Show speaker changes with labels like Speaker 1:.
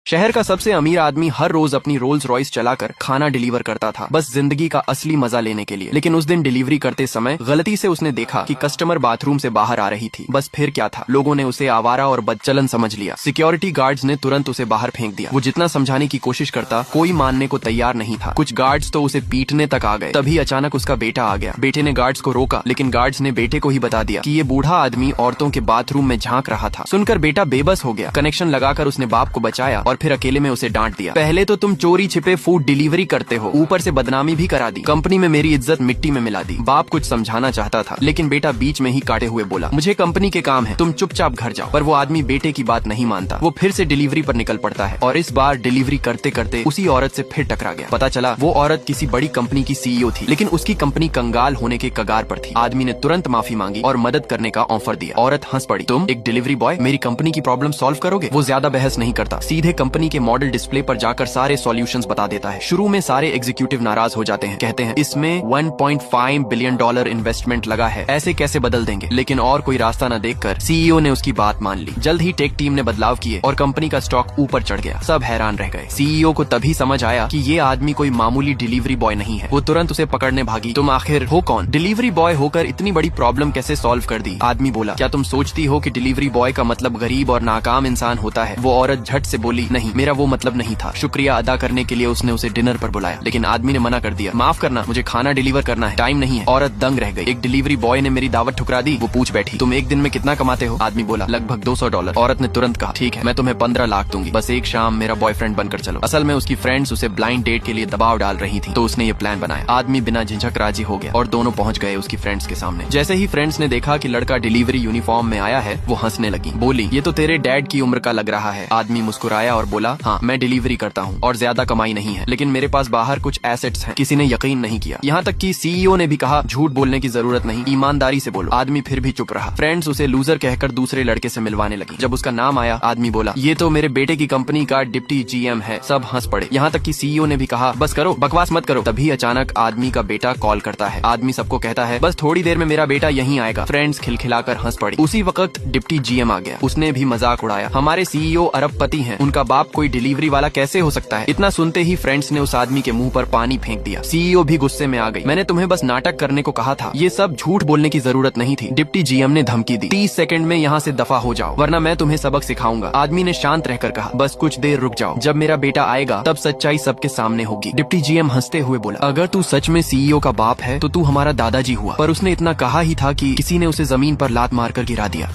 Speaker 1: शहर का सबसे अमीर आदमी हर रोज अपनी रोल्स रॉयस चलाकर खाना डिलीवर करता था, बस जिंदगी का असली मजा लेने के लिए। लेकिन उस दिन डिलीवरी करते समय गलती से उसने देखा कि कस्टमर बाथरूम से बाहर आ रही थी। बस फिर क्या था, लोगों ने उसे आवारा और बदचलन समझ लिया। सिक्योरिटी गार्ड्स ने तुरंत उसे बाहर फेंक दिया। वो जितना समझाने की कोशिश करता, कोई मानने को तैयार नहीं था। कुछ गार्ड्स तो उसे पीटने तक आ गए। तभी अचानक उसका बेटा आ गया। बेटे ने गार्ड्स को रोका, लेकिन गार्ड्स ने बेटे को ही बता दिया कि ये बूढ़ा आदमी औरतों के बाथरूम में झांक रहा था। सुनकर बेटा बेबस हो गया। कनेक्शन लगाकर उसने बाप को बचाया और फिर अकेले में उसे डांट दिया। पहले तो तुम चोरी छिपे फूड डिलीवरी करते हो, ऊपर से बदनामी भी करा दी। कंपनी में मेरी इज्जत मिट्टी में मिला दी। बाप कुछ समझाना चाहता था, लेकिन बेटा बीच में ही काटे हुए बोला, मुझे कंपनी के काम है, तुम चुपचाप घर जाओ। पर वो आदमी बेटे की बात नहीं मानता। वो फिर से डिलीवरी पर निकल पड़ता है और इस बार डिलीवरी करते करते उसी औरत से फिर टकरा गया। पता चला वो औरत किसी बड़ी कंपनी की सीईओ थी, लेकिन उसकी कंपनी कंगाल होने के कगार पर थी। आदमी ने तुरंत माफी मांगी और मदद करने का ऑफर दिया। औरत हंस पड़ी, तुम एक डिलीवरी बॉय मेरी कंपनी की प्रॉब्लम सॉल्व करोगे? वो ज्यादा बहस नहीं करता, सीधे कंपनी के मॉडल डिस्प्ले पर जाकर सारे सॉल्यूशंस बता देता है। शुरू में सारे एग्जीक्यूटिव नाराज हो जाते हैं, कहते हैं इसमें $1.5 बिलियन इन्वेस्टमेंट लगा है, ऐसे कैसे बदल देंगे? लेकिन और कोई रास्ता न देखकर सीईओ ने उसकी बात मान ली। जल्द ही टेक टीम ने बदलाव किए और कंपनी का स्टॉक ऊपर चढ़ गया। सब हैरान रह गए। सीईओ को तभी समझ आया कि ये आदमी कोई मामूली डिलीवरी बॉय नहीं है। वो तुरंत उसे पकड़ने भागी। तुम आखिर हो कौन? डिलीवरी बॉय होकर इतनी बड़ी प्रॉब्लम कैसे सॉल्व कर दी? आदमी बोला, क्या तुम सोचती हो कि डिलीवरी बॉय का मतलब गरीब और नाकाम इंसान होता है? वो औरत झट से बोली, नहीं, मेरा वो मतलब नहीं था। शुक्रिया अदा करने के लिए उसने उसे डिनर पर बुलाया, लेकिन आदमी ने मना कर दिया। माफ करना, मुझे खाना डिलीवर करना है, टाइम नहीं है। औरत दंग रह गई। एक डिलीवरी बॉय ने मेरी दावत ठुकरा दी। वो पूछ बैठी, तुम एक दिन में कितना कमाते हो? आदमी बोला, लगभग $200। औरत ने तुरंत कहा, ठीक है, मैं तुम्हें 15 लाख दूंगी, बस एक शाम मेरा बॉयफ्रेंड बनकर चलो। असल में उसकी फ्रेंड्स उसे ब्लाइंड डेट के लिए दबाव डाल रही थी, तो उसने ये प्लान बनाया। आदमी बिना झिझक राजी हो गया और दोनों पहुंच गए उसकी फ्रेंड्स के सामने। जैसे ही फ्रेंड्स ने देखा कि लड़का डिलीवरी यूनिफॉर्म में आया है, वो हंसने लगी। बोली, ये तो तेरे डैड की उम्र का लग रहा है। आदमी मुस्कुराया और बोला, हाँ, मैं डिलीवरी करता हूँ और ज्यादा कमाई नहीं है, लेकिन मेरे पास बाहर कुछ एसेट्स हैं। किसी ने यकीन नहीं किया, यहाँ तक कि सीईओ ने भी कहा, झूठ बोलने की जरूरत नहीं, ईमानदारी से बोलो। आदमी फिर भी चुप रहा। फ्रेंड्स उसे लूजर कहकर दूसरे लड़के से मिलवाने लगी। जब उसका नाम आया, आदमी बोला, ये तो मेरे बेटे की कंपनी का डिप्टी जीएम है। सब हंस पड़े, यहाँ तक कि सीईओ ने भी कहा, बस करो, बकवास मत करो। तभी अचानक आदमी का बेटा कॉल करता है। आदमी सबको कहता है, बस थोड़ी देर में मेरा बेटा यहीं आएगा। फ्रेंड्स खिलखिलाकर हंस पड़ी। उसी वक्त डिप्टी जीएम आ गया। उसने भी मजाक उड़ाया, हमारे सीईओ अरबपति हैं, उनका बाप कोई डिलीवरी वाला कैसे हो सकता है? इतना सुनते ही फ्रेंड्स ने उस आदमी के मुंह पर पानी फेंक दिया। सीईओ भी गुस्से में आ गई। मैंने तुम्हें बस नाटक करने को कहा था, ये सब झूठ बोलने की जरूरत नहीं थी। डिप्टी जीएम ने धमकी दी, 30 सेकंड में यहाँ से दफा हो जाओ, वरना मैं तुम्हें सबक सिखाऊंगा। आदमी ने शांत रहकर कहा, बस कुछ देर रुक जाओ, जब मेरा बेटा आएगा तब सच्चाई सबके सामने होगी। डिप्टी जीएम हंसते हुए बोला, अगर तू सच में सीईओ का बाप है तो तू हमारा दादाजी हुआ। पर उसने इतना कहा ही था कि किसी ने उसे जमीन पर लात मारकर गिरा दिया।